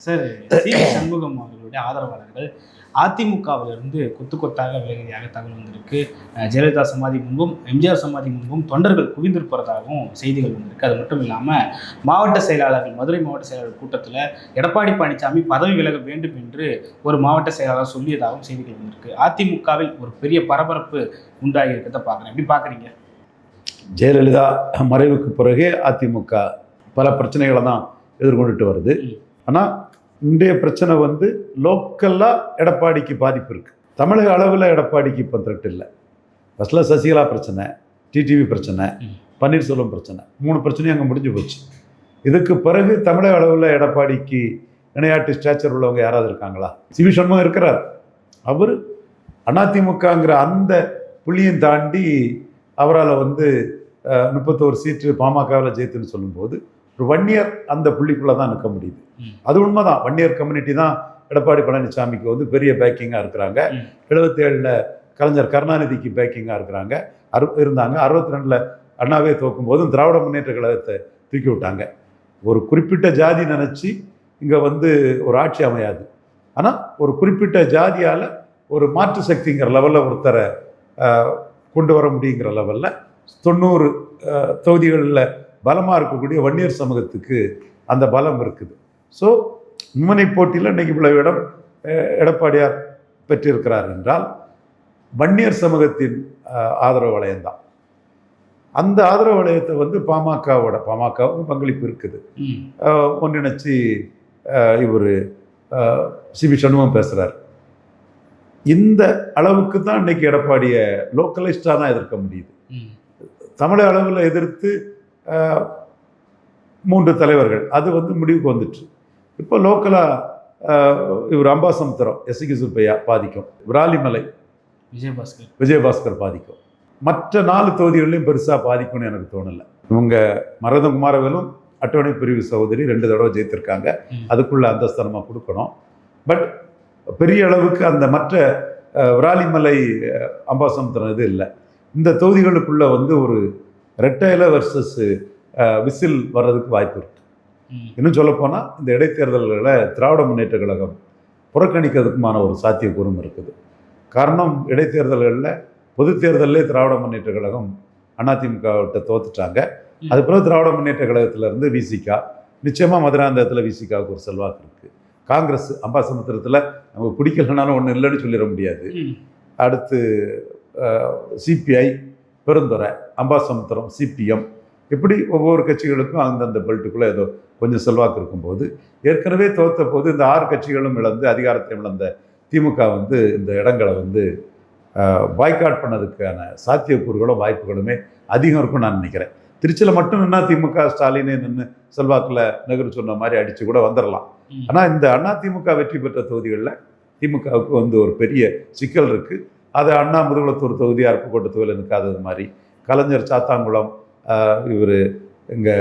Sir, Shanmugam அவர்களுடைய ஆதரவாளர்கள் அதிமுகவிலிருந்து கொத்து கொத்தாக விலகியதாக தகவல் வந்திருக்கு. ஜெயலலிதா சமாதி முன்பும், எம்ஜிஆர் சமாதி முன்பும் தொண்டர்கள் குவிந்திருப்பதாகவும் செய்திகள் வந்திருக்கு. அது மட்டும் இல்லாமல் மாவட்ட செயலாளர்கள், மதுரை மாவட்ட செயலாளர் கூட்டத்தில் எடப்பாடி பழனிசாமி பதவி விலக வேண்டும் என்று ஒரு மாவட்ட செயலாளர் சொல்லியதாகவும் செய்திகள் வந்திருக்கு. அதிமுகவில் ஒரு பெரிய பரபரப்பு உண்டாகி இருக்கிறத பார்க்குறேன். எப்படி பார்க்குறீங்க? ஜெயலலிதா மறைவுக்கு பிறகு அதிமுக பல பிரச்சனைகளை தான் எதிர்கொண்டுட்டு வருது. ஆனால் இன்றைய பிரச்சனை வந்து லோக்கலாக எடப்பாடிக்கு பாதிப்பு இருக்குது. தமிழக அளவில் எடப்பாடிக்கு இப்போ த்ரெட் இல்லை. ஃபஸ்ட்டில் சசிகலா பிரச்சனை, டிடிவி பிரச்சனை, பன்னீர்செல்வம் பிரச்சனை, 3 பிரச்சனையும் அங்கே முடிஞ்சு போச்சு. இதுக்கு பிறகு தமிழக அளவில் எடப்பாடிக்கு இணையாட்டு ஸ்டேச்சர் உள்ளவங்க யாராவது இருக்காங்களா? சிவி சண்முகம் இருக்கிறார். அவர் அதிமுகங்கிற அந்த புள்ளியும் தாண்டி அவரால் வந்து 31 சீட்டு பாமகவில் ஜெயித்துன்னு சொல்லும்போது ஒரு வன்னியர் அந்த புள்ளிக்குள்ளே தான் நிற்க முடியுது. அது உண்மைதான். வன்னியர் கம்யூனிட்டி தான் எடப்பாடி பழனிசாமிக்கு வந்து பெரிய பேக்கிங்காக இருக்கிறாங்க. 77ல் கலைஞர் கருணாநிதிக்கு பேக்கிங்காக இருக்கிறாங்க இருந்தாங்க. 62ல் அண்ணாவே தோக்கும் போதும் திராவிட முன்னேற்ற கழகத்தை தூக்கி விட்டாங்க. ஒரு குறிப்பிட்ட ஜாதி நினச்சி இங்கே வந்து ஒரு ஆட்சி அமையாது. ஆனால் ஒரு குறிப்பிட்ட ஜாதியால் ஒரு மாற்று சக்திங்கிற லெவலில் ஒருத்தரை கொண்டு வர முடியுங்கிற லெவலில் 90 தொகுதிகளில் பலமாக இருக்கக்கூடிய வன்னியர் சமூகத்துக்கு அந்த பலம் இருக்குது. ஸோ மும்முனை போட்டியில் இன்றைக்கி இவ்வளவு இடம் எடப்பாடியார் பெற்றிருக்கிறார் என்றால் வன்னியர் சமூகத்தின் ஆதரவு வளையம்தான். அந்த ஆதரவு வளையத்தை வந்து பாமகவுக்கும் பங்களிப்பு இருக்குது. ஒன்றிணைச்சி இவர் சிவி சண்முகம் பேசுகிறார். இந்த அளவுக்கு தான் இன்றைக்கி எடப்பாடியை லோக்கலைஸ்டாக தான் எதிர்க்க முடியுது. தமிழக அளவில் எதிர்த்து 3 தலைவர்கள் அது வந்து முடிவுக்கு வந்துட்டு. இப்போ லோக்கலாக இவர் அம்பாசமுத்திரம் எஸ்கி சுப்பையா பாதிக்கும், விராலிமலை விஜயபாஸ்கர் பாதிக்கும். மற்ற 4 தொகுதிகளிலையும் பெருசாக பாதிக்கும்னு எனக்கு தோணலை. இவங்க மரதம் குமாரவேலும் அட்டவணை பிரிவு சகோதரி 2 தடவை ஜெயித்திருக்காங்க. அதுக்குள்ள அந்தஸ்தானமாக கொடுக்கணும். பட் பெரிய அளவுக்கு அந்த மற்ற விராலிமலை அம்பாசமுத்திரம் இது இல்லை. இந்த தொகுதிகளுக்குள்ள வந்து ஒரு ரெட்டையில வர்சஸ் விசில் வர்றதுக்கு வாய்ப்பு இருக்கு. இன்னும் சொல்லப்போனால் இந்த இடைத்தேர்தல்களை திராவிட முன்னேற்ற கழகம் புறக்கணிக்கிறதுக்குமான ஒரு சாத்தியக்கூறும் இருக்குது. காரணம், இடைத்தேர்தல்களில் பொது தேர்தலே திராவிட முன்னேற்ற கழகம் அதிமுகவிட்ட தோத்துட்டாங்க. அது பிறகு திராவிட முன்னேற்ற கழகத்திலேருந்து விசிகா, நிச்சயமாக மதுராந்தகத்தில் விசிகாவுக்கு ஒரு செல்வாக்கு இருக்குது. காங்கிரஸ் அம்பாசமுத்திரத்தில் நமக்கு பிடிக்கலனாலும் ஒன்றும் இல்லைன்னு சொல்லிட முடியாது. அடுத்து சிபிஐ, பெருந்துறை, அம்பாசமுத்திரம், சிபிஎம், இப்படி ஒவ்வொரு கட்சிகளுக்கும் அந்தந்த பெல்ட்டுக்குள்ளே ஏதோ கொஞ்சம் செல்வாக்கு இருக்கும்போது ஏற்கனவே தோற்ற போது இந்த 6 கட்சிகளும் இழந்து அதிகாரத்தை இழந்த திமுக வந்து இந்த இடங்களை வந்து பாய்காட் பண்ணதுக்கான சாத்தியக்கூறுகளும் வாய்ப்புகளுமே அதிகம் இருக்கும்னு நான் நினைக்கிறேன். திருச்சியில் மட்டும் நின்னா திமுக ஸ்டாலினே நின்று செல்வாக்கில் நகர் சொன்ன மாதிரி அடித்து கூட வந்துடலாம். ஆனால் இந்த அதிமுக வெற்றி பெற்ற தொகுதிகளில் திமுகவுக்கு வந்து ஒரு பெரிய சிக்கல் இருக்குது. அது அண்ணா முதுகுளத்தூர் தொகுதி, அருப்புக்கோட்டை தொகுதியில் நிற்காதது மாதிரி, கலைஞர் சாத்தாங்குளம், இவர் இங்கே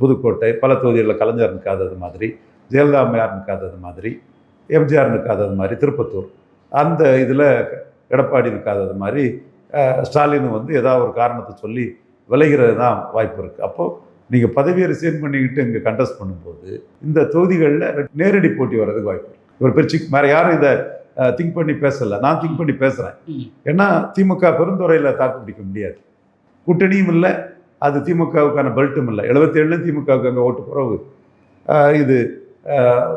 புதுக்கோட்டை பல தொகுதிகளில் கலைஞர் நிற்காதது மாதிரி, ஜெயலலிதா அம்மையார் நிற்காதது மாதிரி, எம்ஜிஆர் நிற்காதது மாதிரி, திருப்பத்தூர் அந்த இதில் எடப்பாடி நிற்காதது மாதிரி ஸ்டாலின் வந்து ஏதாவது ஒரு காரணத்தை சொல்லி விளைகிறது தான் வாய்ப்பு இருக்குது. அப்போது நீங்கள் பதவியை ரிசைன் பண்ணிக்கிட்டு இங்கே கண்டெஸ்ட் பண்ணும்போது இந்த தொகுதிகளில் நேரடி போட்டி வர்றதுக்கு வாய்ப்பு இருக்குது. ஒரு பெருச்சி வேறு யாரும் இதை திங்க் பண்ணி பேசலை, நான் திங்க் பண்ணி பேசுகிறேன். ஏன்னா திமுக பெருந்துறையில் தாக்கு பிடிக்க முடியாது, கூட்டணியும் இல்லை, அது திமுகவுக்கான பெல்ட்டும் இல்லை. 77லேயும் திமுகவுக்கு அங்கே ஓட்டு குறைவு, இது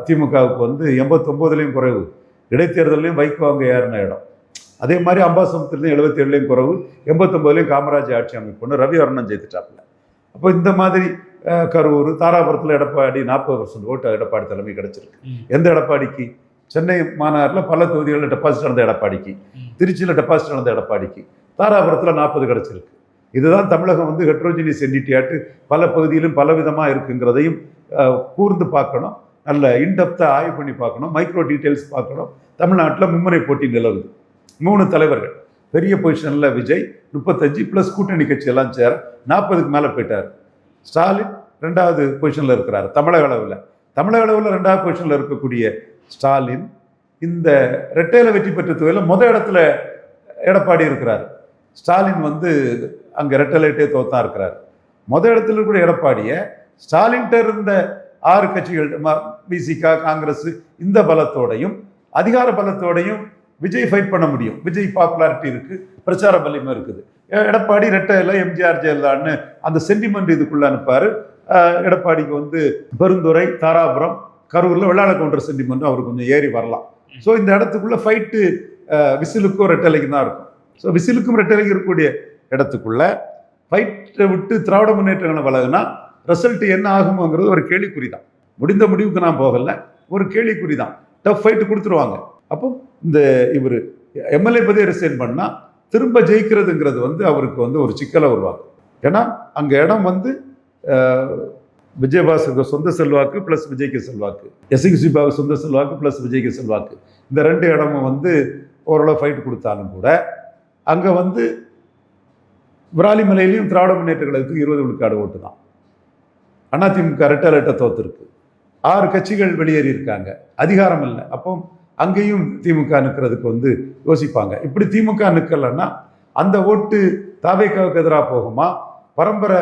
திமுகவுக்கு வந்து 89லேயும் குறைவு, இடைத்தேர்தலையும் வைகோ அங்கே ஏறின இடம். அதே மாதிரி அம்பாசமுத்திரத்தையும் 77லேயும் குறைவு, 89லேயும் காமராஜ் ஆட்சி அமைப்புன்னு ரவி வர்ணன் ஜெயித்துட்டாப்புல. அப்போ இந்த மாதிரி கரூர், தாராபுரத்தில் எடப்பாடி 40% ஓட்டு எடப்பாடி தலைமை கிடச்சிருக்கு. எந்த எடப்பாடிக்கு? சென்னை மாநகரில் பல தொகுதிகளில் டெபாசிட் நடந்த எடப்பாடிக்கு, திருச்சியில் டெபாசிட் நடந்த எடப்பாடிக்கு, தாராபுரத்தில் 40 கிடச்சிருக்கு. இதுதான் தமிழகம் வந்து ஹெட்ரோஜினியஸ் என்டிட்டியாட்டு பல பகுதியிலும் பல விதமாக இருக்குங்கிறதையும் கூர்ந்து பார்க்கணும். நல்ல இன்டெப்த்தாக ஆய்வு பண்ணி பார்க்கணும், மைக்ரோ டீட்டெயில்ஸ் பார்க்கணும். தமிழ்நாட்டில் மும்முனை போட்டி நிலவுது. 3 தலைவர்கள் பெரிய பொசிஷனில் விஜய் 35 ப்ளஸ் கூட்டணி கட்சியெல்லாம் சேர 40க்கு மேலே போயிட்டார். ஸ்டாலின் 2வது பொசிஷனில் இருக்கிறார். தமிழக அளவில் 2வது பொசிஷனில் இருக்கக்கூடிய ஸ்டாலின் இந்த ரெட்டையில வெற்றி பெற்ற தொகையில் முதல் இடத்துல எடப்பாடி இருக்கிறார். ஸ்டாலின் வந்து அங்கே ரெட்டலைட்டே தோத்தா இருக்கிறார். முதல் இடத்துல கூட எடப்பாடியை ஸ்டாலின்கிட்ட இருந்த 6 கட்சிகள் பிசிக, காங்கிரஸ் இந்த பலத்தோடையும் அதிகார பலத்தோடையும் விஜய் ஃபைட் பண்ண முடியும். விஜய் பாப்புலாரிட்டி இருக்கு, பிரச்சார வலிமை இருக்குது. எடப்பாடி ரெட்டையில எம்ஜிஆர் ஜெயலலிதான்னு அந்த சென்டிமெண்ட் இதுக்குள்ள அனுப்பாரு. எடப்பாடிக்கு வந்து பெருந்துறை, தாராபுரம், கரூர்ல வெள்ளாள கவுண்டர் சென்டிமெண்ட் அவர் கொஞ்சம் ஏறி வரலாம். ஸோ இந்த இடத்துக்குள்ள ஃபைட்டு விசிலுக்கும் ரெட்டலைக்கும் தான் இருக்கும். ஸோ விசிலுக்கும் ரெட்டலைக்கும் இருக்கக்கூடிய இடத்துக்குள்ள ஃபைட்டை விட்டு திராவிட முன்னேற்றங்களை விலகுனா ரிசல்ட் என்ன ஆகுமோங்கிறது ஒரு கேள்விக்குறி தான். முடிந்த முடிவுக்கு நான் போகல, ஒரு கேள்விக்குறி தான். டஃப் ஃபைட்டு கொடுத்துருவாங்க. அப்போ இந்த இவர் எம்எல்ஏ பதவியை ரிசைன் பண்ணால் திரும்ப ஜெயிக்கிறதுங்கிறது வந்து அவருக்கு வந்து ஒரு சிக்கலை உருவாக்கும். ஏன்னா அங்கே இடம் வந்து விஜயபாஸ்கருக்கு சொந்த செல்வாக்கு ப்ளஸ் விஜய்க்கு செல்வாக்கு, எஸ்இசிபாவுக்கு சொந்த செல்வாக்கு ப்ளஸ் விஜய்க்கு செல்வாக்கு, இந்த 2 இடமும் வந்து ஓரளவு ஃபைட் கொடுத்தாலும் கூட அங்கே வந்து விராலிமலையிலையும் திராவிட முன்னேற்ற கழகத்துக்கு 20 விழுக்காடு ஓட்டு தான். அதிமுக ரெட்டை தோத்துருக்கு. 6 கட்சிகள் வெளியேறி இருக்காங்க, அதிகாரம் இல்லை. அப்போ அங்கேயும் திமுக நிற்கிறதுக்கு வந்து யோசிப்பாங்க. இப்படி திமுக நிற்கலன்னா அந்த ஓட்டு தாவேக்காவுக்கு எதிராக போகுமா, பரம்பரை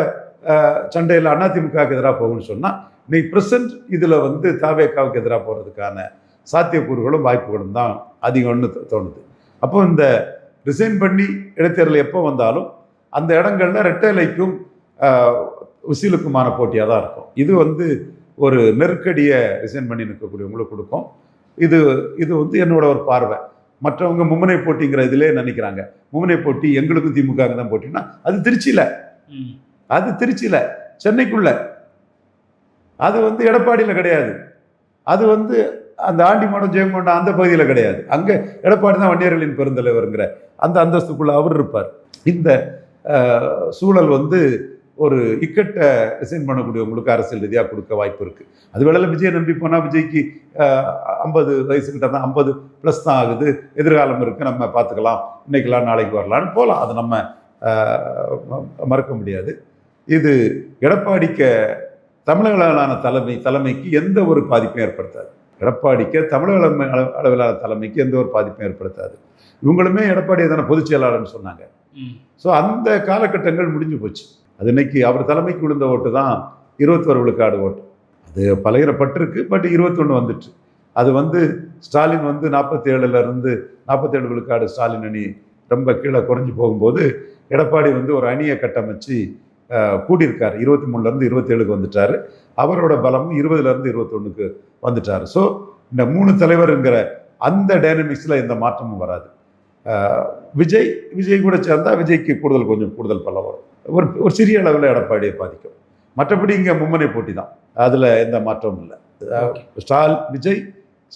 சண்டையில் அதிமுகவுக்கு எதிராக போகும்னு சொன்னால் நீ பிரசன்ட் இதில் வந்து தாவேக்காவுக்கு எதிராக போகிறதுக்கான சாத்தியக்கூறுகளும் வாய்ப்புகளும் தான் அதிகம்னு தோணுது. அப்போ இந்த ரிசைன் பண்ணி இடைத்தேர்தல் எப்போ வந்தாலும் அந்த இடங்கள்ல ரெட்டலைக்கும் விசிலுக்குமான போட்டியாக தான் இருக்கும். இது வந்து ஒரு நெருக்கடியை ரிசைன் பண்ணி நிற்கக்கூடியவங்களுக்கு கொடுக்கும். இது இது வந்து என்னோட ஒரு பார்வை. மற்றவங்க மும்முனை போட்டிங்கிற இதிலே நினைக்கிறாங்க. மும்முனை போட்டி எங்களுக்கும் திமுக தான் போட்டின்னா அது திருச்சியில் சென்னைக்குள்ள, அது வந்து எடப்பாடியில் கிடையாது. அது வந்து அந்த ஆண்டிமாடம், ஜெயங்கொண்டம் அந்த பகுதியில் கிடையாது. அங்கே எடப்பாடி தான் வன்னியர்களின் பெருந்தலைவருங்கிற அந்த அந்தஸ்துக்குள்ள அவர் இருப்பார். இந்த சூழல் வந்து ஒரு இக்கட்டை ரிசைன் பண்ணக்கூடியவங்களுக்கு அரசியல் ரீதியாக கொடுக்க வாய்ப்பு இருக்குது. அது வேளையில் விஜய் நம்பி போனால் விஜய்க்கு 50 வயசுக்கிட்ட தான், 50+ தான் ஆகுது, எதிர்காலம் இருக்குது, நம்ம பார்த்துக்கலாம், இன்னைக்கெல்லாம் நாளைக்கு வரலான்னு போகலாம். அது நம்ம மறக்க முடியாது. இது எடப்பாடிக்கு தமிழகளான தலைமைக்கு எந்த ஒரு பாதிப்பையும் ஏற்படுத்தாது. எடப்பாடிக்கு தமிழக அளவிலான தலைமைக்கு எந்த ஒரு பாதிப்பையும் ஏற்படுத்தாது. இவங்களுமே எடப்பாடியை தானே பொதுச் செயலாளர்னு சொன்னாங்க. ஸோ அந்த காலகட்டங்கள் முடிஞ்சு போச்சு. அது இன்னைக்கு அவர் தலைமைக்கு விழுந்த ஓட்டு தான் 21 விழுக்காடு ஓட்டு. அது பலகிரப்பட்டிருக்கு, பட் 21 வந்துட்டு. அது வந்து ஸ்டாலின் வந்து 47 விழுக்காடு ஸ்டாலின் அணி ரொம்ப கீழே குறைஞ்சி போகும்போது எடப்பாடி வந்து ஒரு அணியை கட்டமைச்சு கூடியிருக்காரு. 23லேருந்து 27க்கு வந்துட்டார். அவரோட பலமும் 20லேருந்து 21க்கு வந்துட்டார். ஸோ இந்த 3 தலைவருங்கிற அந்த டைனமிக்ஸில் எந்த மாற்றமும் வராது. விஜய் கூட சேர்ந்தால் விஜய்க்கு கொஞ்சம் கூடுதல் பலம் வரும். ஒரு சிறிய அளவில் எடப்பாடியை பாதிக்கும். மற்றபடி இங்கே மும்முனை போட்டி தான், அதில் எந்த மாற்றமும் இல்லை. விஜய்,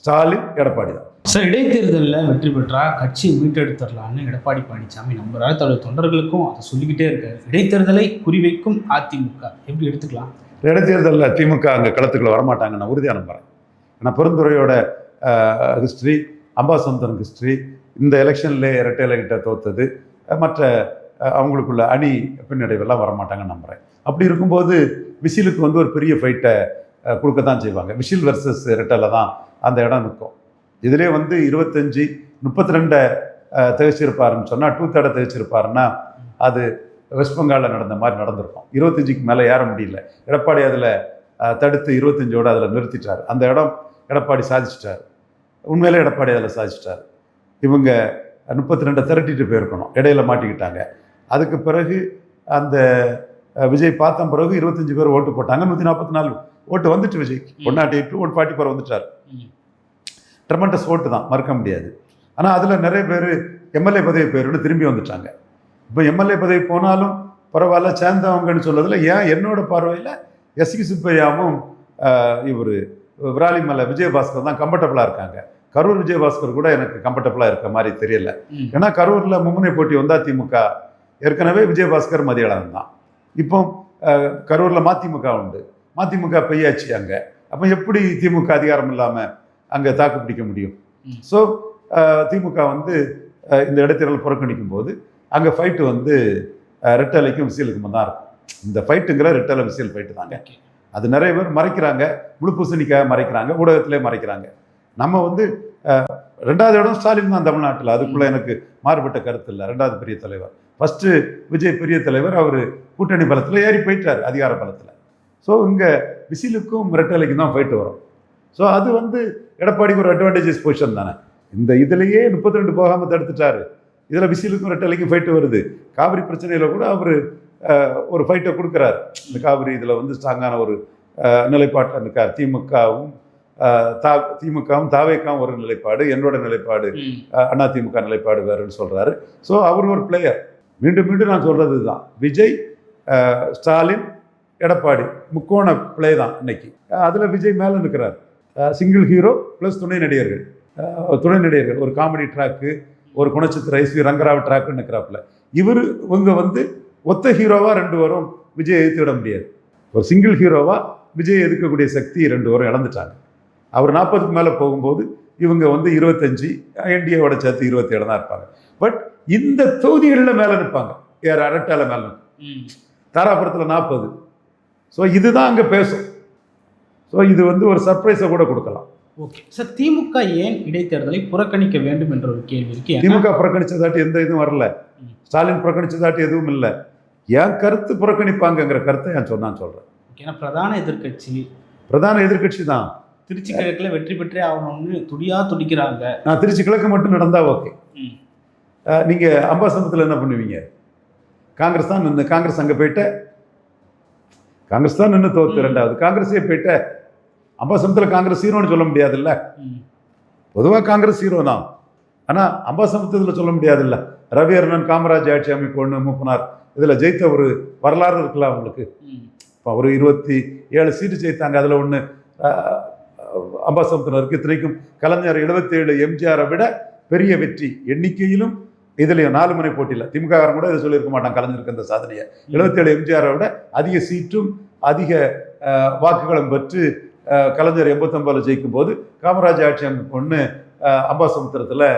ஸ்டாலின், எடப்பாடி தான். சார், இடைத்தேர்தலில் வெற்றி பெற்றா கட்சியை மீட்டெடுத்துடலான்னு எடப்பாடி பழனிசாமி நம்புறாரு. தன்னுடைய தொண்டர்களுக்கும் அதை சொல்லிக்கிட்டே இருக்காரு. இடைத்தேர்தலை குறிவைக்கும் அதிமுக எப்படி எடுத்துக்கலாம்? இடைத்தேர்தலில் திமுக அங்கே களத்துக்குள்ள வரமாட்டாங்க, நான் உறுதியாக நம்புகிறேன். ஏன்னா பெருந்துறையோட ஹிஸ்ட்ரி, அம்பாசமுத்திரன் ஹிஸ்ட்ரி, இந்த எலெக்ஷன்லேயே இரட்டை இலைகிட்ட தோத்தது, மற்ற அவங்களுக்குள்ள அணி பின்னடைவெல்லாம் வரமாட்டாங்கன்னு நம்புகிறேன். அப்படி இருக்கும்போது விசிலுக்கு வந்து ஒரு பெரிய ஃபைட்டை கொடுக்க தான் செய்வாங்க. விசில் வர்சஸ் இரட்டையில் தான் அந்த இடம் நிற்கும். இதிலே வந்து 25-32 திகச்சிருப்பாருன்னு சொன்னால், 2/3 திகச்சிருப்பாருன்னா அது வெஸ்ட் பெங்காலில் நடந்த மாதிரி நடந்திருக்கும். 25க்கு மேலே ஏற முடியல. எடப்பாடி அதில் தடுத்து 25ஓடு அதில் நிறுத்திட்டார். அந்த இடம் எடப்பாடி சாதிச்சிட்டார். உண்மையிலே எடப்பாடி அதில் சாதிச்சிட்டார். இவங்க 32 திரட்டிட்டு போயிருக்கணும், இடையில மாட்டிக்கிட்டாங்க. அதுக்கு பிறகு அந்த விஜய் பார்த்த பிறகு 25 பேர் ஓட்டு போட்டாங்க. 144 ஓட்டு வந்துட்டு விஜய்க்கு. 108 144 வந்துட்டார். ட்ரெமெண்டஸ் ஓட்டு தான், மறுக்க முடியாது. ஆனால் அதில் நிறைய பேர் எம்எல்ஏ பதவி பேருன்னு திரும்பி வந்துட்டாங்க. இப்போ எம்எல்ஏ பதவி போனாலும் பரவாயில்ல சேர்ந்தவங்கன்னு சொல்றதுல ஏன் என்னோட பார்வையில் எஸ்கி சுப்பையாவும் இவர் விராலிமலை விஜயபாஸ்கர் தான் கம்ஃபர்டபுளாக இருக்காங்க. கரூர் விஜயபாஸ்கர் கூட எனக்கு கம்ஃபர்டபுளாக இருக்க மாதிரி தெரியல. ஏன்னா கரூரில் மும்முனை போட்டி வந்தால் திமுக, ஏற்கனவே விஜயபாஸ்கர் மதியளம் தான். இப்போ கரூரில் மதிமுக உண்டு, மதிமுக பெய்யாச்சு அங்கே. அப்போ எப்படி திமுக அதிகாரம் இல்லாமல் அங்கே தாக்கு பிடிக்க முடியும்? ஸோ திமுக வந்து இந்த இடைத்தேர்தல் புறக்கணிக்கும் போது அங்கே ஃபைட்டு வந்து ரெட்டலைக்கும் விசிலுக்கும் தான் இருக்கும். இந்த ஃபைட்டுங்கிற ரெட்டலை விசில் ஃபைட்டு தாங்க. அது நிறைய பேர் மறைக்கிறாங்க, முழு பூசணிக்காக மறைக்கிறாங்க, ஊடகத்திலே மறைக்கிறாங்க. நம்ம வந்து 2வது இடம் ஸ்டாலின் தான் தமிழ்நாட்டில். அதுக்குள்ளே எனக்கு மாறுபட்ட கருத்து இல்லை. 2வது பெரிய தலைவர். ஃபஸ்ட்டு விஜய் பெரிய தலைவர், அவர் கூட்டணி பலத்தில் ஏறி போயிட்டார், அதிகார பலத்தில். ஸோ இங்கே விசிலுக்கும் ரெட்டலைக்கும் தான் ஃபைட்டு வரும். ஸோ அது வந்து எடப்பாடிக்கு ஒரு அட்வான்டேஜஸ் பொசிஷன் தானே. இந்த இதுலேயே 32 போகாமல் தடுத்துட்டாரு, இதில் விசிலுக்கும் ரெட்டலைக்கும் ஃபைட்டு வருது. காவிரி பிரச்சனையில் கூட அவர் ஒரு ஃபைட்டை கொடுக்குறாரு. இந்த காவிரி இதில் வந்து ஸ்ட்ராங்கான ஒரு நிலைப்பாட்டில் இருக்கார். திமுகவும் தாவேக்காவும் ஒரு நிலைப்பாடு, என்னோட நிலைப்பாடு அதிமுக நிலைப்பாடு வேறுன்னு சொல்கிறாரு. ஸோ அவர் ஒரு பிளேயர். மீண்டும் மீண்டும் நான் சொல்கிறது தான், விஜய், ஸ்டாலின், எடப்பாடி முக்கோண பிளே தான் இன்னைக்கு. அதில் விஜய் மேலே நிற்கிறார். சிங்கிள் ஹீரோ ப்ளஸ் துணை நடிகர்கள் ஒரு காமெடி ட்ராக்கு, ஒரு குணச்சித்திர எஸ்வி ரங்கராவ் ட்ராக்குன்னு நிற்கிறாப்புல. இவங்க வந்து ஒத்த ஹீரோவாக 2 வரும் விஜய் எதிர்த்து விட முடியாது. ஒரு சிங்கிள் ஹீரோவாக விஜய் எதிர்க்கக்கூடிய சக்தி 2 வரும் இழந்துட்டாங்க. அவர் 40க்கு மேலே போகும்போது இவங்க வந்து 25, என்டிஏவோட சேர்த்து 27 தான் இருப்பாங்க. பட் இந்த தொகுதிகளில் மேலே நிற்பாங்க. யார்? அரட்டால மேலே நிற்கும். தாராபுரத்தில் 40. ஸோ இதுதான் அங்கே பேசும். ஸோ இது வந்து ஒரு சர்ப்ரைஸை கூட கொடுக்கலாம். ஓகே சார், திமுக ஏன் இடைத்தேர்தலை புறக்கணிக்க வேண்டும் என்ற ஒரு கேள்வி இருக்கு. திமுக புறக்கணிச்சதாட்டி எந்த இதுவும் வரல, ஸ்டாலின் புறக்கணிச்சதாட்டி எதுவும் இல்லை. என் கருத்து புறக்கணிப்பாங்கங்கிற கருத்தை நான் சொல்கிறேன். ஏன்னா பிரதான எதிர்கட்சி தான். திருச்சி கிழக்கில் வெற்றி பெற்றே ஆகணும்னு துடிக்கிறாங்க. நான் திருச்சி கிழக்கு மட்டும் நடந்தா ஓகே. நீங்கள் அம்பாசமுத்திரத்தில் என்ன பண்ணுவீங்க? காங்கிரஸ் தான் நின்று, காங்கிரஸ் அங்கே போயிட்ட, காங்கிரஸ் தான் நின்று தோத்து 2வது, காங்கிரஸே போயிட்ட. அம்பாசமுத்திரத்தில் காங்கிரஸ் ஹீரோன்னு சொல்ல முடியாதுல்ல. பொதுவாக காங்கிரஸ் ஹீரோ தான், ஆனால் அம்பாசமுத்திரத்தில் சொல்ல முடியாதுல்ல. ரவி அருணன் காமராஜ் ஆட்சி அமைப்பு ஒன்று மூப்பனார் இதில் ஜெயித்த ஒரு வரலாறு இருக்குல்ல அவங்களுக்கு. இப்போ ஒரு 27 சீட்டு ஜெயித்தாங்க. அதில் ஒன்று அம்பாசமுத்திரம் இத்தனைக்கும் கலைஞர் 77 எம்ஜிஆரை விட பெரிய வெற்றி எண்ணிக்கையிலும் இதுலையும் 4 முனை போட்டியில் திமுககாரன் கூட இதை சொல்லியிருக்க மாட்டான். கலைஞருக்கு இந்த சாதனையை 77 எம்ஜிஆரை விட அதிக சீட்டும் அதிக வாக்குகளும் பெற்று கலைஞர் 89 ஜெயிக்கும் போது காமராஜ் ஆட்சி அமைப்பு ஒன்று அம்பாசமுத்திரத்தில்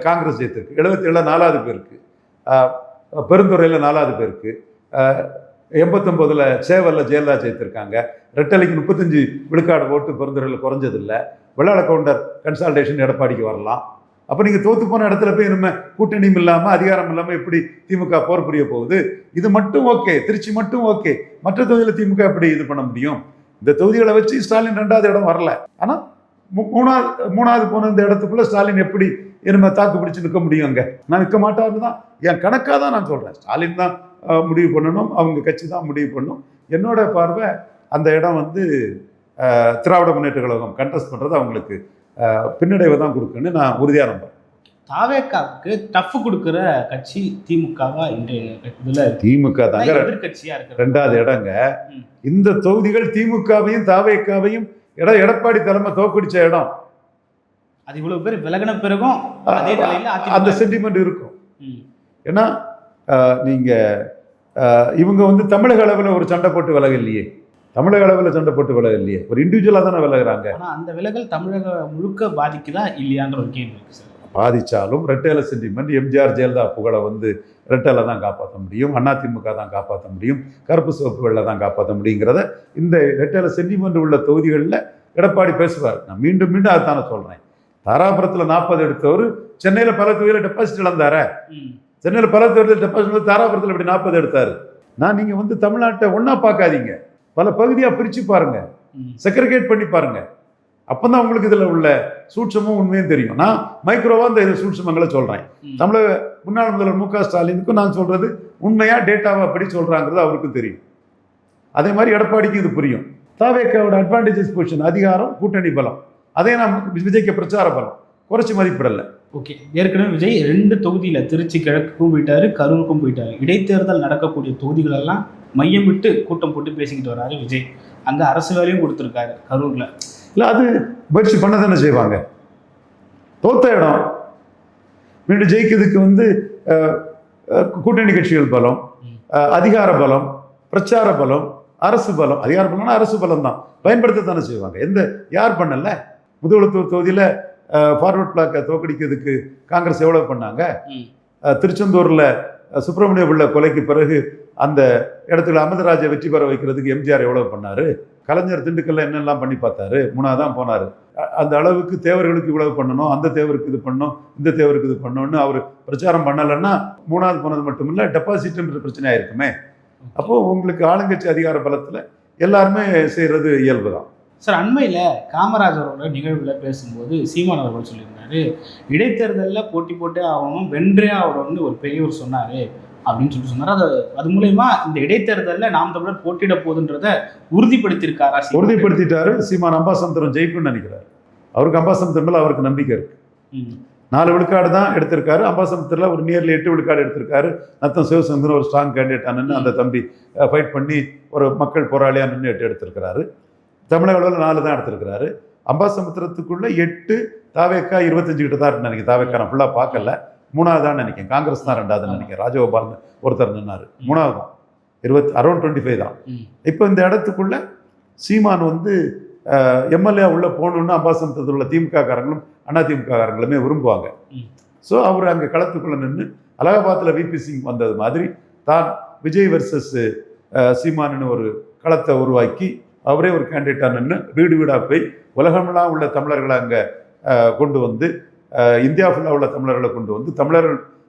காங்கிரஸ் ஜெயித்திருக்கு. 77 4வது பேருக்கு, பெருந்துறையில் 4வது பேருக்கு, 89 சேவலில் ஜெயலலிதா ஜெயித்திருக்காங்க. ரெட்டலைக்கு 35 விழுக்காடு ஓட்டு பெருந்துறையில் குறைஞ்சதில்லை. வெள்ளாள கவுண்டர் கன்சால்டேஷன் எடப்பாடிக்கு வரலாம். அப்போ நீங்கள் தோற்று போன இடத்துல போய் நம்ம கூட்டணியும் இல்லாமல் அதிகாரம் இல்லாமல் எப்படி திமுக போர் புரிய போகுது? இது மட்டும் ஓகே, திருச்சி மட்டும் ஓகே, மற்ற தொகுதியில் திமுக எப்படி இது பண்ண முடியும்? இந்த தொகுதிகளை வச்சு ஸ்டாலின் 2வது இடம் வரல. ஆனால் மூணாவது போன இந்த இடத்துக்குள்ள ஸ்டாலின் எப்படி இனிமே தாக்கு பிடிச்சு நிற்க முடியும்? அங்கே நான் நிற்க மாட்டாருன்னு தான் என் கணக்காக தான் நான் சொல்கிறேன். ஸ்டாலின் தான் முடிவு பண்ணணும், அவங்க கட்சி தான் முடிவு பண்ணணும். என்னோட பார்வை அந்த இடம் வந்து திராவிட முன்னேற்ற கழகம் கண்டெஸ்ட் பண்ணுறது அவங்களுக்கு பின்னடைவை தான் கொடுக்குன்னு நான் உறுதியாக நம்புறேன். தாவேக்காவுக்கு டஃப் கொடுக்குற கட்சி திமுகவா? இன்றைய இதில் திமுக தாங்க எதிர்கட்சியா இருக்கு, 2வது இடங்க. இந்த தொகுதிகள் திமுகவையும் தாவேக்காவையும் எடப்பாடி தலைமை தோக்கடிச்ச இடம். அது இவ்வளவு பேர் விலகின பிறகும் அதே நிலையில அந்த சென்டிமெண்ட் இருக்கும். ஏன்னா நீங்க இவங்க வந்து தமிழக அளவில் ஒரு சண்டை போட்டு விலகலையே, தமிழக அளவில் சண்டை போட்டு விலகலையே, ஒரு இண்டிவிஜுவலாக தானே விலகுறாங்க. ஆனால் அந்த விலகல் தமிழக முழுக்க பாதிக்குதா இல்லையான்ற ஒரு கேள்வி இருக்கு சார். பாதிச்சாலும் ரெட்டேல சென்டிமெண்ட், எம்ஜிஆர் ஜெயலலிதா புகழை வந்து ரெட்டேல தான் காப்பாற்ற முடியும், அதிமுக தான் காப்பாற்ற முடியும், கருப்பு சிவப்பு வெள்ளை தான் காப்பாற்ற முடியுங்கிறத இந்த ரெட்டேல சென்டிமெண்ட் உள்ள தொகுதிகளில் எடப்பாடி பேசுவார். நான் மீண்டும் மீண்டும் அதுதானே சொல்கிறேன். தாராபுரத்தில் 40 எடுத்தவர் சென்னையில் பல தொகுதியில் டெபாசிட் இழந்தார. சென்னையில் பல தொகுதியில் டெபாசிட், தாராபுரத்தில் இப்படி 40 எடுத்தார். நீங்கள் வந்து தமிழ்நாட்டை ஒன்றா பார்க்காதீங்க, பல பகுதியாக பிரித்து பாருங்க, செக்ரிகேட் பண்ணி பாருங்க. அப்போ தான் உங்களுக்கு இதில் உள்ள சூட்சமும் உண்மையும் தெரியும். நான் மைக்ரோவா இந்த சூட்சமங்களை சொல்கிறேன். தமிழக முன்னாள் முதல்வர் மு க ஸ்டாலினுக்கும் நான் சொல்கிறது உண்மையாக டேட்டாவை அப்படி சொல்கிறாங்கிறது அவருக்கும் தெரியும். அதே மாதிரி எடப்பாடிக்கு இது புரியும். தாவேக்காவோட அட்வான்டேஜஸ் பொசிஷன், அதிகாரம், கூட்டணி பலம், அதே நான் விஜய்க்கு பிரச்சார பலம் குறைச்சி மதிப்பிடலை. ஓகே, ஏற்கனவே விஜய் 2 தொகுதியில் திருச்சி கிழக்குக்கும் போயிட்டாரு, கரூருக்கும் போயிட்டாரு. இடைத்தேர்தல் நடக்கக்கூடிய தொகுதிகளெல்லாம் மையம் விட்டு கூட்டம் போட்டு பேசிக்கிட்டு வர்றாரு விஜய். அங்கே அரசு வேலையும் கொடுத்துருக்காரு கரூரில். இல்லை, அது முயற்சி பண்ண தானே செய்வாங்க. தோத்த இடம் மீண்டும் ஜெயிக்கிறதுக்கு வந்து கூட்டணி கட்சிகள் பலம், அதிகார பலம், பிரச்சார பலம், அரசு பலம். அதிகார பலம்னா அரசு பலம் தான் பயன்படுத்தத்தானே செய்வாங்க. யார் பண்ணல? முதுகுளத்தூர் தொகுதியில் ஃபார்வர்ட் பிளாக்கை தோக்கடிக்கிறதுக்கு காங்கிரஸ் எவ்வளோ பண்ணாங்க? திருச்செந்தூரில் சுப்பிரமணிய பிள்ளை கொலைக்கு பிறகு அந்த இடத்துல அமிர்தராஜை வெற்றி பெற வைக்கிறதுக்கு எம்ஜிஆர் எவ்வளோ பண்ணார்? கலைஞர் திண்டுக்கல்ல என்னெல்லாம் பண்ணி பார்த்தாரு? 3ஆவது தான் போனார். அந்த அளவுக்கு தேவர்களுக்கு இவ்வளவு பண்ணணும், அந்த தேவருக்கு இது பண்ணணும், இந்த தேவருக்கு இது பண்ணணும்னு அவர் பிரச்சாரம் பண்ணலைன்னா 3ஆவது போனது மட்டும் இல்லை, டெபாசிட்ன்ற பிரச்சனை ஆயிருக்குமே. அப்போது உங்களுக்கு ஆளுங்கட்சி அதிகார பலத்தில் எல்லாருமே செய்கிறது இயல்பு தான். சார், அண்மையில் காமராஜரோட நிகழ்வில் பேசும்போது சீமான் அவர்கள் சொல்லியிருந்தாரு, இடைத்தேர்தலில் போட்டி போட்டே ஆகணும், வென்றே ஆகணும்னு ஒரு பெரியவர் சொன்னார் அப்படின்னு சொன்னார். அது மூலயமா இந்த இடைத்தேர்தலில் நாம் தமிழர் போட்டியிட போகுதுன்றத உறுதிப்படுத்தியிருக்காரா? உறுதிப்படுத்திட்டாரு. சீமான் அம்பாசமுத்திரம் ஜெயிக்கும்னு நினைக்கிறார். அவருக்கு அம்பாசமுத்திரம் மேலே அவருக்கு நம்பிக்கை இருக்கு. 4 விழுக்காடு தான் எடுத்திருக்காரு. அம்பாசமுத்திரத்தில் ஒரு நியர்லி 8 விழுக்காடு எடுத்திருக்காரு. நத்தம் சிவசந்திரன் ஒரு ஸ்ட்ராங் கேண்டிடேட்டாக நின்று அந்த தம்பி ஃபைட் பண்ணி ஒரு மக்கள் போராளியாக நின்று 8 எடுத்திருக்கிறாரு. தமிழக அளவில் 4 தான் எடுத்திருக்கிறாரு. அம்பாசமுத்திரத்துக்குள்ள 8, தாவேக்கா 25 கிட்ட தான் நினைக்கிறேன். தாவேக்கா நான் ஃபுல்லாக பார்க்கல, 3வது தான் நினைக்கிறேன். காங்கிரஸ் தான் 2வது நினைக்கிறேன். ராஜகோபால்னு ஒருத்தர் நின்னாரு, 3வது தான். அரௌண்ட் 25 தான். இப்போ இந்த இடத்துக்குள்ள சீமான் வந்து எம்எல்ஏ உள்ள போகணுன்னு அம்பாசமுத்திரத்தில் உள்ள திமுக காரங்களும் அதிமுக காரங்களுமே விரும்புவாங்க. ஸோ அவர் அங்கே களத்துக்குள்ள நின்று அலகாபாத்தில் விபி சிங் வந்தது மாதிரி தான் விஜய் வர்சஸ் சீமானு ஒரு களத்தை உருவாக்கி அவரே ஒரு கேண்டிடேட்டாக நின்று வீடு வீடாக போய் உலகமெல்லாம் உள்ள தமிழர்களை அங்கே கொண்டு வந்து, இந்தியா ஃபுல்லாக உள்ள தமிழர்களை கொண்டு வந்து,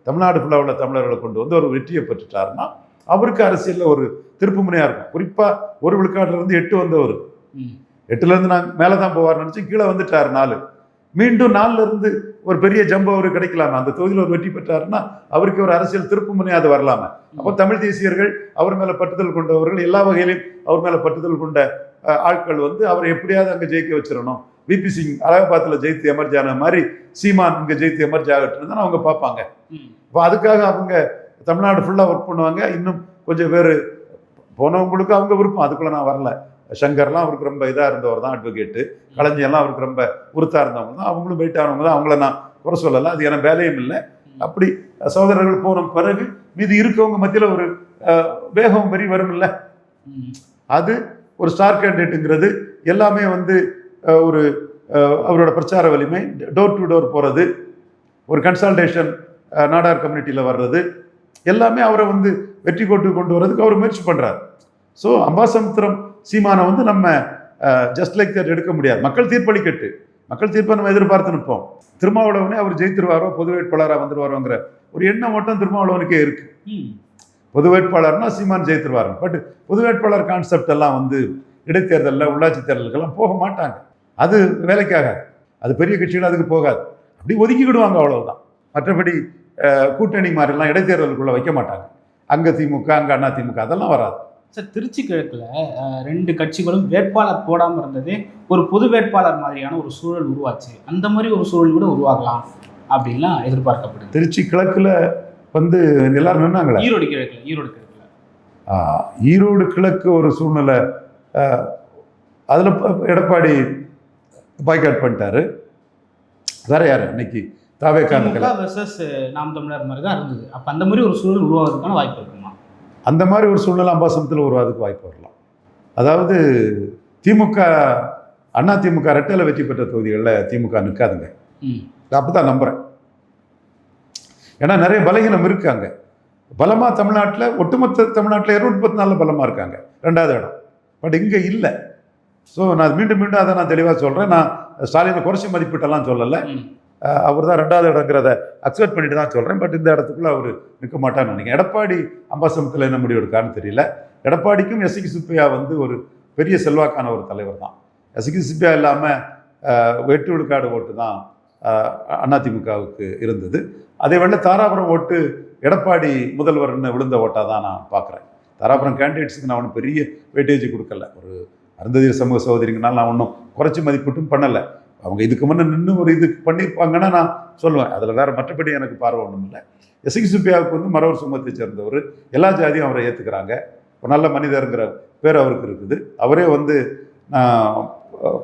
தமிழ்நாடு ஃபுல்லாக உள்ள தமிழர்களை கொண்டு வந்து ஒரு வெற்றியை பெற்றுட்டாருன்னா அவருக்கு அரசியலில் ஒரு திருப்பு முனையாக இருக்கும். குறிப்பாக 1 விழுக்காட்டிலிருந்து 8 வந்தவர், 8லேருந்து நான் மேலே தான் போவார்னு நினச்சி கீழே வந்துட்டார் 4. மீண்டும் 4லேருந்து ஒரு பெரிய ஜம்பு அவருக்கு கிடைக்கலாமா? அந்த தொகுதியில் ஒரு வெற்றி பெற்றாருன்னா அவருக்கு ஒரு அரசியல் திருப்பு முனையாது வரலாமா? அப்போ தமிழ் தேசியர்கள் அவர் மேலே பட்டுதல் கொண்டவர்கள், எல்லா வகையிலையும் அவர் மேலே பட்டுதல் கொண்ட ஆட்கள் வந்து அவரை எப்படியாவது அங்கே ஜெயிக்க வச்சிடணும். விபி சிங் அலகாபாத்தில் ஜெயித்து எமர்ஜ் ஆன மாதிரி சீமான் இங்கே ஜெயித்து எமர்ஜ் ஆகட்டுன்னு தான் அவங்க பார்ப்பாங்க. இப்போ அதுக்காக அவங்க தமிழ்நாடு ஃபுல்லாக ஒர்க் பண்ணுவாங்க. இன்னும் கொஞ்சம் பேர் போனவங்களுக்கு அவங்க விருப்பம், அதுக்குள்ளே நான் வரல. சங்கர்லாம் அவருக்கு ரொம்ப இதாக இருந்தவர் தான், அட்வொகேட்டு. களஞ்சியெல்லாம் அவருக்கு ரொம்ப உறுத்தாக இருந்தவங்க தான், அவங்களும் வெயிட் ஆனவங்க தான். அவங்கள நான் குறை சொல்லலை, அது எனக்கு வேலையும் இல்லை. அப்படி சகோதரர்கள் போன பிறகு மீது இருக்கவங்க மத்தியில் ஒரு வேகம் வரி வரும் இல்லை, அது ஒரு ஸ்டார் கேண்டிடேட்டுங்கிறது எல்லாமே வந்து ஒரு அவரோட பிரச்சார வலிமை, டோர் டு டோர் போகிறது, ஒரு கன்சல்டேஷன் நாடார் கம்யூனிட்டியில் வர்றது, எல்லாமே அவரை வந்து வெற்றி கொண்டு வர்றதுக்கு அவர் முயற்சி பண்ணுறார். ஸோ அம்பாசமுத்திரம் சீமானை வந்து நம்ம ஜஸ்ட் லைக் தட் எடுக்க முடியாது. மக்கள் தீர்ப்பளிக்கட்டு, மக்கள் தீர்ப்பை நம்ம எதிர்பார்த்து நிற்போம். திருமாவளவனே அவர் ஜெயித்திருவாரோ, பொது வேட்பாளராக வந்துடுவாரோங்கிற ஒரு எண்ணம் ஓட்டம் திருமாவளவனுக்கே இருக்கு. பொது வேட்பாளர்னா சீமான் ஜெயித்திருவார். பட் பொது வேட்பாளர் கான்செப்ட் எல்லாம் வந்து இடைத்தேர்தலில் உள்ளாட்சி தேர்தலுக்கெல்லாம் போக மாட்டாங்க. அது வேலைக்காகாது, அது பெரிய கட்சிகள் அதுக்கு போகாது, அப்படி ஒதுக்கிக்கிடுவாங்க, அவ்வளவுதான். மற்றபடி கூட்டணி மாதிரிலாம் இடைத்தேர்தலுக்குள்ள வைக்க மாட்டாங்க. அங்கே திமுக, அங்கே அதிமுக, அதெல்லாம் வராது. சார், திருச்சி கிழக்கில் 2 கட்சிகளும் வேட்பாளர் போடாமல் இருந்ததே ஒரு பொது வேட்பாளர் மாதிரியான ஒரு சூழல் உருவாச்சு. அந்த மாதிரி ஒரு சூழல் கூட உருவாகலாம் அப்படின்லாம் எதிர்பார்க்கப்படுது. திருச்சி கிழக்கில் வந்து எல்லாரும் நின்னாங்களே. ஈரோடு கிழக்கில் ஈரோடு கிழக்கு ஒரு சூழ்நிலை, அதில் எடப்பாடி பாய்காட் பண்ணிட்டாரு. வேற யார் இன்னைக்கு தாவேக்கான வெர்சஸ் நாம் தமிழர் மாதிரி தான் இருந்தது. அப்போ அந்த மாதிரி ஒரு சூழல் உருவாகிறதுக்கான வாய்ப்பு இருக்குமா? அந்த மாதிரி ஒரு சூழ்நிலை அம்பாசமுத்திரத்தில் உருவாதுக்கு வாய்ப்பு வரலாம். அதாவது திமுக அதிமுக ரெட்டையில வெற்றி பெற்ற தொகுதிகளில் திமுக நிற்காதுங்க. அப்பதான் நம்புறேன். ஏன்னா நிறைய பலகீனம் இருக்காங்க. பலமா தமிழ்நாட்டில், ஒட்டுமொத்த தமிழ்நாட்டில் 234 பலமா இருக்காங்க, 2வது இடம். பட் இங்கே இல்லை. ஸோ நான் மீண்டும் அதை நான் தெளிவாக சொல்கிறேன். நான் ஸ்டாலினை குறைச்சி மதிப்பிட்டெல்லாம் சொல்லலை. அவர் தான் 2வது இடங்கிறத அக்செப்ட் பண்ணிட்டு தான் சொல்கிறேன். பட் இந்த இடத்துக்குள்ள அவர் நிற்க மாட்டான்னு நினைக்கிறேன். எடப்பாடி அம்பாசமுத்திரத்தில் என்ன முடிவு எடுக்கான்னு தெரியல. எடப்பாடிக்கும் எஸ்கி சுப்பையா வந்து ஒரு பெரிய செல்வாக்கான ஒரு தலைவர் தான். எஸ்கி சுப்பையா இல்லாமல் 8 விழுக்காடு ஓட்டு தான் அதிமுகவுக்கு இருந்தது. அதே வேளை தாராபுரம் ஓட்டு எடப்பாடி முதல்வர்னு விழுந்த ஓட்டாக தான் நான் பார்க்குறேன். தாராபுரம் கேண்டிடேட்ஸுக்கு நான் ஒன்றும் பெரிய வெயிட்டேஜ் கொடுக்கல. ஒரு அருந்ததியர் சமூக சகோதரிங்கனால நான் ஒன்றும் குறைச்சி மதிப்பிட்டும் பண்ணலை. அவங்க இதுக்கு முன்னே நின்று ஒரு இது பண்ணியிருப்பாங்கன்னா நான் சொல்லுவேன். அதில் வேறு மற்றபடி எனக்கு பார்வை ஒன்றும் இல்லை. எஸ்கி சுப்பையாவுக்கு வந்து மறவர் சமூகத்தை சேர்ந்தவர், எல்லா ஜாதியும் அவரை ஏற்றுக்கிறாங்க, ஒரு நல்ல மனிதருங்கிற பேர் அவருக்கு இருக்குது. அவரே வந்து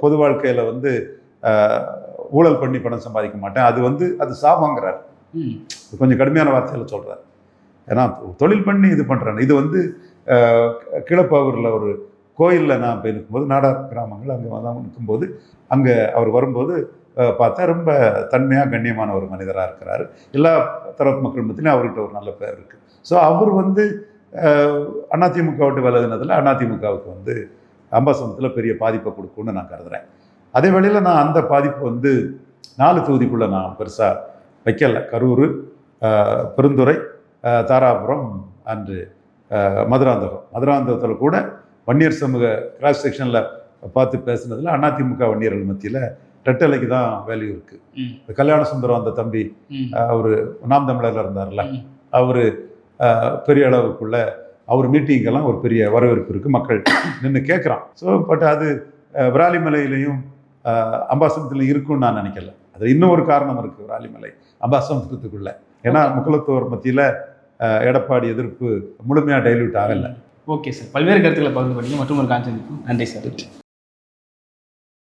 பொது வாழ்க்கையில் வந்து ஊழல் பண்ணி பணம் சம்பாதிக்க மாட்டேன், அது சாபங்கிறார். கொஞ்சம் கடுமையான வார்த்தையில் சொல்கிறார். ஏன்னா தொழில் பண்ணி இது பண்ணுறேன். இது வந்து கீழப்பாவூரில் ஒரு கோயிலில் நான் போய் நிற்கும்போது, நாடார் கிராமங்கள் அங்கே வந்து நிற்கும்போது, அங்கே அவர் வரும்போது பார்த்தா ரொம்ப தன்மையாக கண்ணியமான ஒரு மனிதராக இருக்கிறார். எல்லா தரப்பு மக்கள் மத்தியிலும் அவர்கிட்ட ஒரு நல்ல பேர் இருக்குது. ஸோ அவர் வந்து அதிமுக விட்டு விலகினதில் அதிமுகவுக்கு வந்து அம்பாசமுத்திரத்தில் பெரிய பாதிப்பை கொடுக்கும்னு நான் கருதுகிறேன். அதே வேளையில் நான் அந்த பாதிப்பு வந்து 4 தொகுதிக்குள்ளே நான் பெருசாக வைக்கலை. கரூர், பெருந்துறை, தாராபுரம் அன்று மதுராந்தகம். மதுராந்தகத்தில் கூட வன்னியர் சமூக கிராஸ் செக்ஷனில் பார்த்து பேசுனதில் அதிமுக வன்னியர்கள் மத்தியில் ரெட்டலைக்கு தான் வேல்யூ இருக்குது. இந்த கல்யாண சுந்தரம் அந்த தம்பி அவர் நாம் தமிழரில் இருந்தார்ல, அவர் பெரிய அளவுக்குள்ள அவர் மீட்டிங்கெல்லாம் ஒரு பெரிய வரவேற்பு இருக்குது, மக்கள் நின்று கேட்குறான். ஸோ பட் அது விராலிமலையிலையும் அம்பாசமுத்திரத்திலையும் இருக்குன்னு நான் நினைக்கல. அது இன்னும் ஒரு காரணம் இருக்குது விராலிமலை அம்பாசமுத்திரத்துக்குள்ள. ஏன்னா முக்குலத்தோர் மத்தியில் எடப்பாடி எதிர்ப்பு முழுமையாக டைல்யூட் ஆகலை. ஓகே சார், பல்வேறு கருத்துக்களை பகிர்ந்து பண்ணீங்க. மற்றும் ஒரு கான்செப்ட். நன்றி சார்.